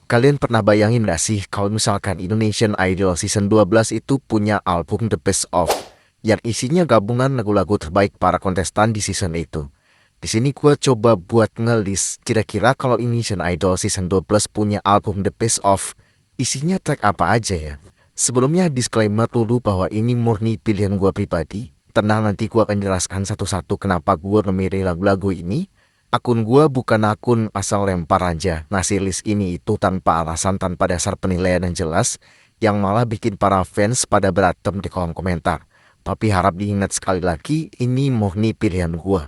Kalian pernah bayangin gak sih kalau misalkan Indonesian Idol Season 12 itu punya album The Best Of yang isinya gabungan lagu-lagu terbaik para kontestan di season itu. Di sini gue coba buat ngelis kira-kira kalau Indonesian Idol Season 12 punya album The Best Of, isinya track apa aja ya. Sebelumnya disclaimer dulu bahwa ini murni pilihan gue pribadi. Tenang, nanti gue akan jelaskan satu-satu kenapa gue memilih lagu-lagu ini. Akun gue bukan akun asal lempar aja ngasih list ini itu tanpa alasan, tanpa dasar penilaian yang jelas, yang malah bikin para fans pada berantem di kolom komentar. Tapi harap diingat sekali lagi, ini murni pilihan gue.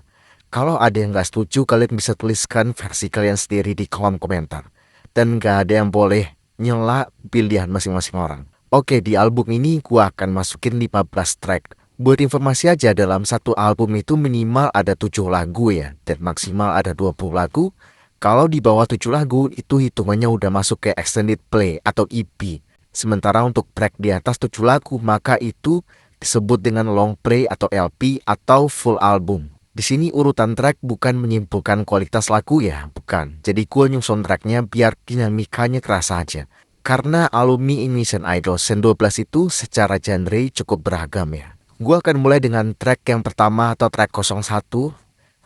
Kalau ada yang gak setuju, kalian bisa tuliskan versi kalian sendiri di kolom komentar. Dan gak ada yang boleh nyela pilihan masing-masing orang. Oke, di album ini gua akan masukin 15 track. Buat informasi aja, dalam satu album itu minimal ada 7 lagu ya, dan maksimal ada 20 lagu. Kalau di bawah 7 lagu, itu hitungannya udah masuk ke extended play atau EP. Sementara untuk track di atas 7 lagu, maka itu disebut dengan long play atau LP atau full album. Di sini urutan track bukan menyimpulkan kualitas lagu ya, bukan. Jadi gue nyusun tracknya biar dinamikanya kerasa aja. Karena alumni Indonesian Idol Season 12 itu secara genre cukup beragam ya. Gue akan mulai dengan track yang pertama atau track 01.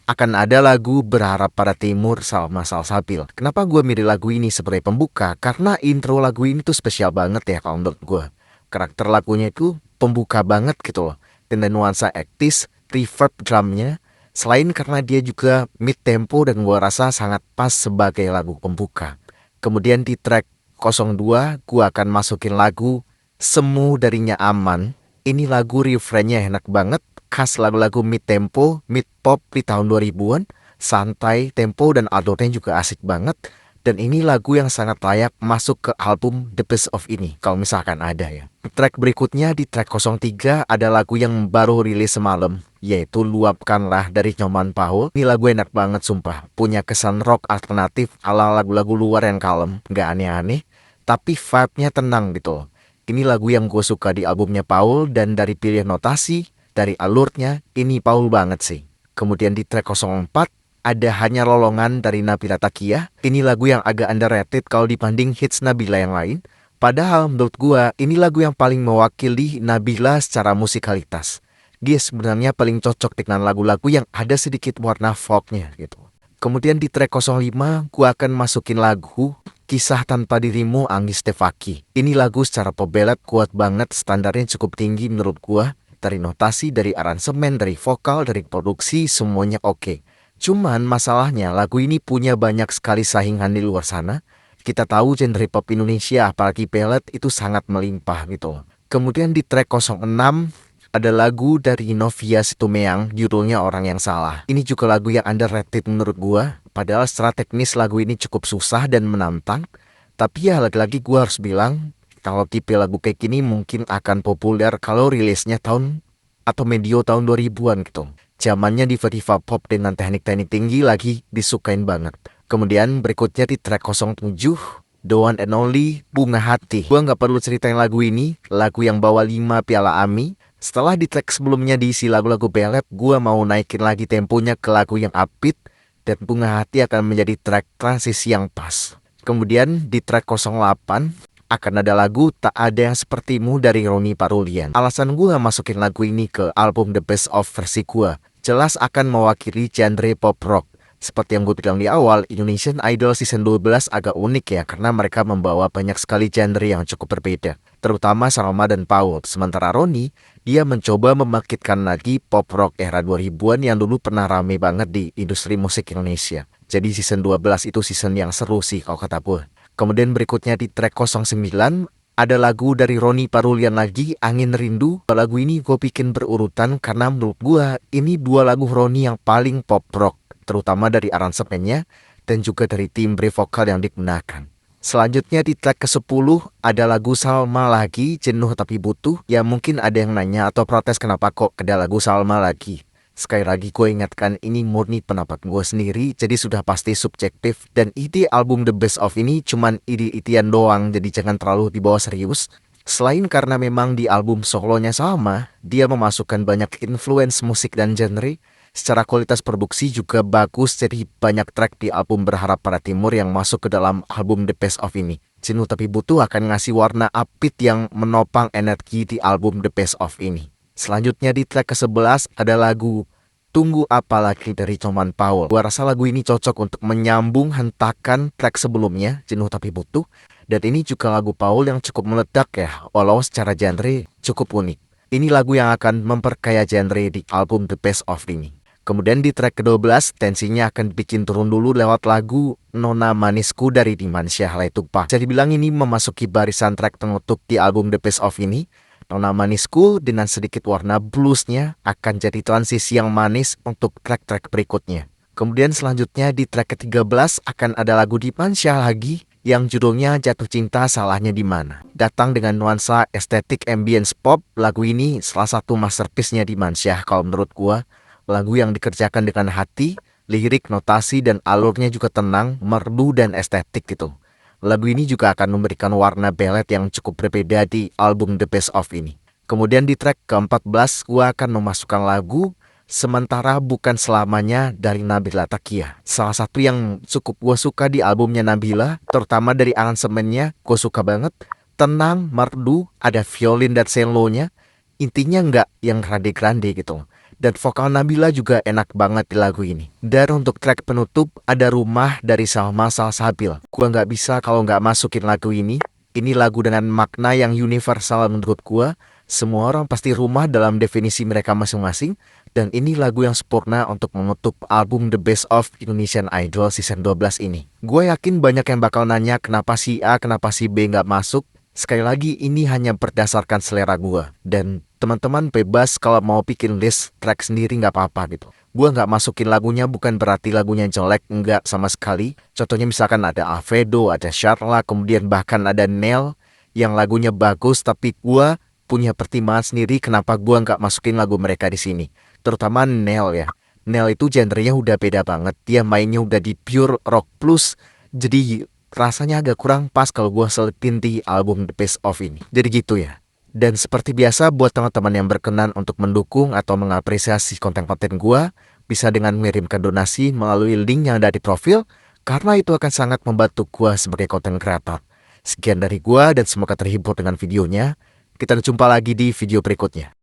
Akan ada lagu Berharap Pada Timur Salma Salsabil. Kenapa gue milih lagu ini sebagai pembuka? Karena intro lagu ini tuh spesial banget ya kalau menurut gue. Karakter lagunya itu pembuka banget gitu loh. Dan nuansa ektis, reverb drumnya. Selain karena dia juga mid tempo dan gua rasa sangat pas sebagai lagu pembuka. Kemudian di track 02 gua akan masukin lagu Semu Darinya Aman. Ini lagu refrainnya enak banget, khas lagu-lagu mid tempo, mid pop di tahun 2000-an. Santai, tempo dan alurnya juga asik banget. Dan ini lagu yang sangat layak masuk ke album The Best Of ini, kalau misalkan ada ya. Track berikutnya di track 03 ada lagu yang baru rilis semalam, yaitu Luapkanlah dari Nyoman Paul. Ini lagu enak banget sumpah, punya kesan rock alternatif ala lagu-lagu luar yang kalem, gak aneh-aneh, tapi vibe-nya tenang gitu loh. Ini lagu yang gue suka di albumnya Paul, dan dari pilihan notasi, dari alurnya, ini Paul banget sih. Kemudian di track 04, ada Hanya Lolongan dari Nabila Takia. Ini lagu yang agak underrated kalau dibanding hits Nabila yang lain. Padahal menurut gua ini lagu yang paling mewakili Nabila secara musikalitas. Dia sebenarnya paling cocok dengan lagu-lagu yang ada sedikit warna folknya gitu. Kemudian di track 05 gua akan masukin lagu Kisah Tanpa Dirimu Anggis Tefaki. Ini lagu secara pop ballad kuat banget, standarnya cukup tinggi menurut gua. Dari notasi, dari aransemen, dari vokal, dari produksi, semuanya oke. Cuman masalahnya lagu ini punya banyak sekali saingan di luar sana. Kita tahu genre pop Indonesia apalagi ballad itu sangat melimpah gitu. Kemudian di track 06 ada lagu dari Novia Situmeang, judulnya Orang Yang Salah. Ini juga lagu yang underrated menurut gua. Padahal secara teknis lagu ini cukup susah dan menantang. Tapi ya lagi-lagi gua harus bilang, kalau tipe lagu kayak gini mungkin akan populer kalau rilisnya tahun atau medio tahun 2000-an gitu. Zamannya diva-diva pop dengan teknik-teknik tinggi lagi disukain banget. Kemudian berikutnya di track 07, The One and Only, Bunga Hati. Gua nggak perlu ceritain lagu ini, lagu yang bawa 5 piala AMI. Setelah di track sebelumnya diisi lagu-lagu ballad, gua mau naikin lagi temponya ke lagu yang upbeat, dan Bunga Hati akan menjadi track transisi yang pas. Kemudian di track 08, akan ada lagu Tak Ada Yang Sepertimu dari Roni Parulian. Alasan gue masukin lagu ini ke album The Best Of versi gue, jelas akan mewakili genre pop rock. Seperti yang gue bilang di awal, Indonesian Idol Season 12 agak unik ya, karena mereka membawa banyak sekali genre yang cukup berbeda, terutama Salma dan Paul. Sementara Roni, dia mencoba membangkitkan lagi pop rock era 2000-an yang dulu pernah rame banget di industri musik Indonesia. Jadi season 12 itu season yang seru sih kalau kata gue. Kemudian berikutnya di track 09 ada lagu dari Roni Parulian lagi, Angin Rindu. Lagu ini gue bikin berurutan karena menurut gue ini 2 lagu Roni yang paling pop rock, terutama dari aransemennya dan juga dari timbre vokal yang digunakan. Selanjutnya di track ke-10 ada lagu Salma lagi, Jenuh Tapi Butuh. Ya mungkin ada yang nanya atau protes kenapa kok ada lagu Salma lagi. Sekali lagi gue ingatkan ini murni pendapat gue sendiri, jadi sudah pasti subjektif. Dan ide album The Best Of ini cuman ide-idean doang, jadi jangan terlalu dibawa serius. Selain karena memang di album solonya Salma, dia memasukkan banyak influence musik dan genre, Secara kualitas produksi juga bagus, jadi banyak track di album Berharap Pada Timur yang masuk ke dalam album The Best Of ini. Jenuh Tapi Butuh akan ngasih warna upbeat yang menopang energi di album The Best Of ini. Selanjutnya di track ke-11 ada lagu Tunggu Apa Lagi dari Coman Paul. Gua rasa lagu ini cocok untuk menyambung hentakan track sebelumnya, Jenuh Tapi Butuh. Dan ini juga lagu Paul yang cukup meledak ya, walau secara genre cukup unik. Ini lagu yang akan memperkaya genre di album The Best Of ini. Kemudian di track ke-12, tensinya akan bikin turun dulu lewat lagu Nona Manisku dari Dimansyah Laitugpa. Bisa dibilang ini memasuki barisan track penutup di album The Best Of ini. Nona Manisku dengan sedikit warna bluesnya akan jadi transisi yang manis untuk track-track berikutnya. Kemudian selanjutnya di track ke-13 akan ada lagu Dimansyah lagi yang judulnya Jatuh Cinta Salahnya Di Mana. Datang dengan nuansa estetik ambience pop, lagu ini salah satu masterpiece-nya Dimansyah kalau menurut gua. Lagu yang dikerjakan dengan hati, lirik, notasi, dan alurnya juga tenang, merdu, dan estetik gitu. Lagu ini juga akan memberikan warna ballad yang cukup berbeda di album The Best Of ini. Kemudian di track ke-14, gua akan memasukkan lagu Sementara Bukan Selamanya dari Nabila Takia. Salah satu yang cukup gua suka di albumnya Nabila, terutama dari aransemennya, gua suka banget. Tenang, merdu, ada violin dan cello-nya. Intinya nggak yang grande-grande gitu. Dan vokal Nabila juga enak banget di lagu ini. Dan untuk track penutup ada Rumah dari Salma Salsabil. Gua nggak bisa kalau nggak masukin lagu ini. Ini lagu dengan makna yang universal menurut gua. Semua orang pasti rumah dalam definisi mereka masing-masing. Dan ini lagu yang sempurna untuk menutup album The Best Of Indonesian Idol Season 12 ini. Gue yakin banyak yang bakal nanya kenapa si A, kenapa si B nggak masuk. Sekali lagi ini hanya berdasarkan selera gue. Dan teman-teman bebas kalau mau bikin list track sendiri nggak apa-apa gitu. Gue nggak masukin lagunya bukan berarti lagunya jelek, nggak sama sekali. Contohnya misalkan ada Alfredo, ada Sharla, kemudian bahkan ada Nel yang lagunya bagus, tapi gue punya pertimbangan sendiri kenapa gue nggak masukin lagu mereka di sini. Terutama Nel ya. Nel itu genrenya udah beda banget. Dia mainnya udah di pure rock plus. Jadi rasanya agak kurang pas kalau gue selipin di album The Best Of ini. Jadi gitu ya. Dan seperti biasa buat teman-teman yang berkenan untuk mendukung atau mengapresiasi konten-konten gue, bisa dengan mengirimkan donasi melalui link yang ada di profil, karena itu akan sangat membantu gue sebagai konten kreator. Sekian dari gue dan semoga terhibur dengan videonya. Kita jumpa lagi di video berikutnya.